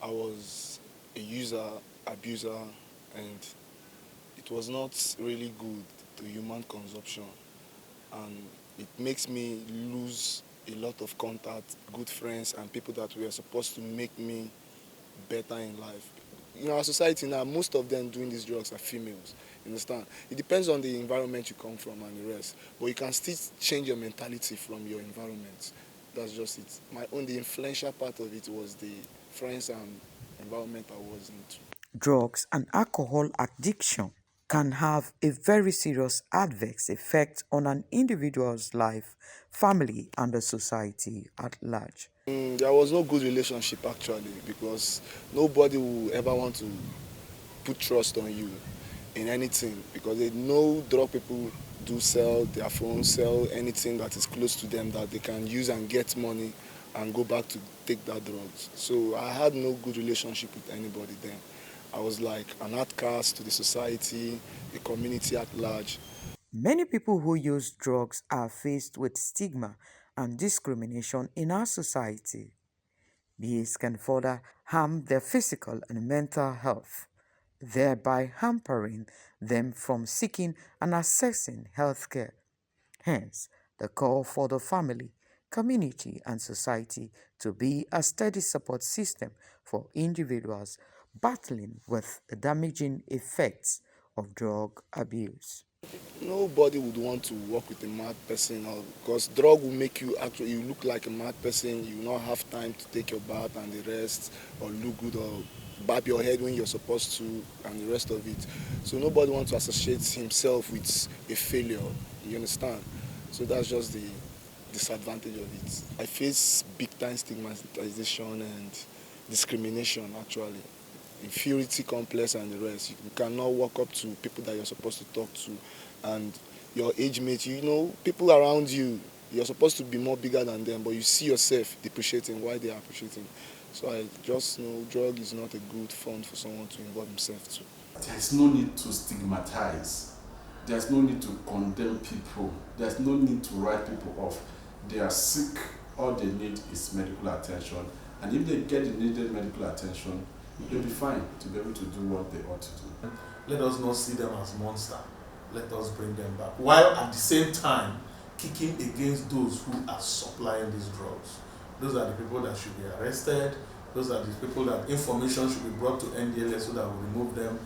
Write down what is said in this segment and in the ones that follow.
I was a user, abuser, and it was not really good to human consumption. And it makes me lose a lot of contact, good friends, and people that were supposed to make me better in life. In our society now, most of them doing these drugs are females. You understand? It depends on the environment you come from and the rest. But you can still change your mentality from your environment. That's just it. The influential part of it was the friends and environment I was into. Drugs and alcohol addiction can have a very serious adverse effect on an individual's life, family, and the society at large. There was no good relationship actually because nobody will ever want to put trust on you in anything because they know drug people do sell their phones, sell anything that is close to them that they can use and get money and go back to take that drugs. So I had no good relationship with anybody then. I was like an outcast to the society, the community at large. Many people who use drugs are faced with stigma and discrimination in our society. These can further harm their physical and mental health, thereby hampering them from seeking and accessing healthcare. Hence, the call for the family, community, and society to be a steady support system for individuals battling with the damaging effects of drug abuse. Nobody would want to work with a mad person or because drug will make you actually you look like a mad person. You will not have time to take your bath and the rest, or look good or barb your head when you're supposed to, and the rest of it. So nobody wants to associate himself with a failure. You understand? So that's just the disadvantage of it. I face big time stigmatization and discrimination actually, inferiority complex and the rest. You cannot walk up to people that you're supposed to talk to and your age mate, people around you, you're supposed to be more bigger than them, but you see yourself depreciating while they are appreciating. So I just know drug is not a good fund for someone to involve himself to. There's no need to stigmatize. There's no need to condemn people. There's no need to write people off. They are sick. All they need is medical attention. And if they get the needed medical attention, they'll be fine to be able to do what they ought to do. Let us not see them as monsters. Let us bring them back. While at the same time, kicking against those who are supplying these drugs. Those are the people that should be arrested. Those are the people that information should be brought to NDLS so that we remove them,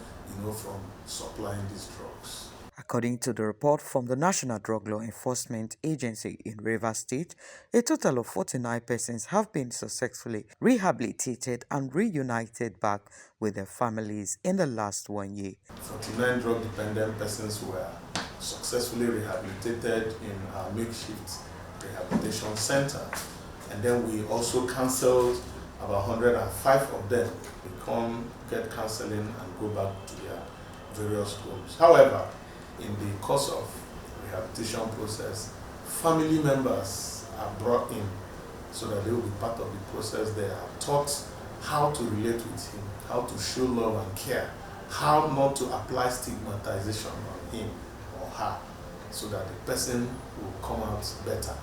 from supplying these drugs. According to the report from the National Drug Law Enforcement Agency in Rivers State, a total of 49 persons have been successfully rehabilitated and reunited back with their families in the last 1 year. 49 drug-dependent persons were successfully rehabilitated in our makeshift rehabilitation center. And then we also counseled about 105 of them to come get counseling and go back to their various homes. However, in the course of rehabilitation process, family members are brought in so that they will be part of the process. They are taught how to relate with him, how to show love and care, how not to apply stigmatization on him or her, so that the person will come out better.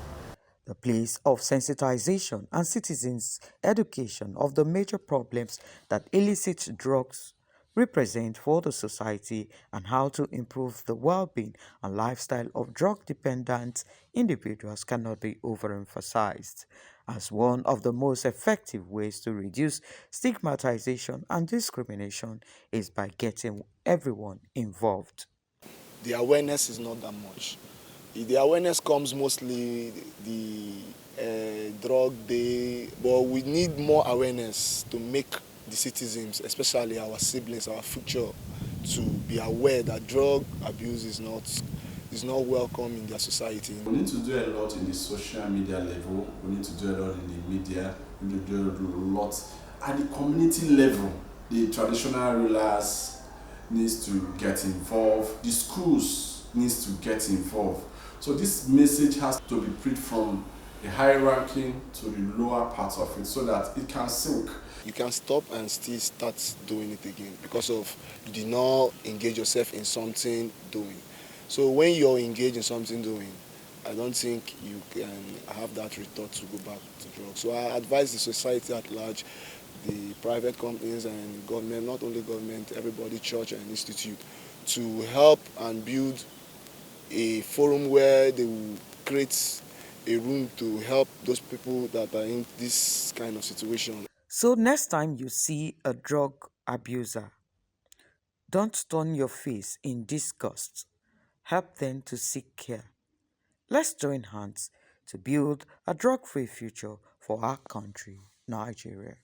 The place of sensitization and citizens' education of the major problems that illicit drugs represent for the society and how to improve the well-being and lifestyle of drug-dependent individuals cannot be overemphasized as one of the most effective ways to reduce stigmatization and discrimination is by getting everyone involved. The awareness is not that much. The awareness comes mostly the drug day, but we need more awareness to make the citizens, especially our siblings, our future, to be aware that drug abuse is not welcome in their society. We need to do a lot in the social media level. We need to do a lot in the media. We need to do a lot at the community level. The traditional rulers needs to get involved. The schools needs to get involved. So this message has to be preached from the high ranking to the lower part of it so that it can sink. You can stop and still start doing it again because of you did not engage yourself in something doing. So when you're engaged in something doing, I don't think you can have that rethought to go back to drugs. So I advise the society at large, the private companies and government, not only government, everybody, church and institute, to help and build a forum where they will create a room to help those people that are in this kind of situation. So, next time you see a drug abuser, don't turn your face in disgust. Help them to seek care. Let's join hands to build a drug free future for our country, Nigeria.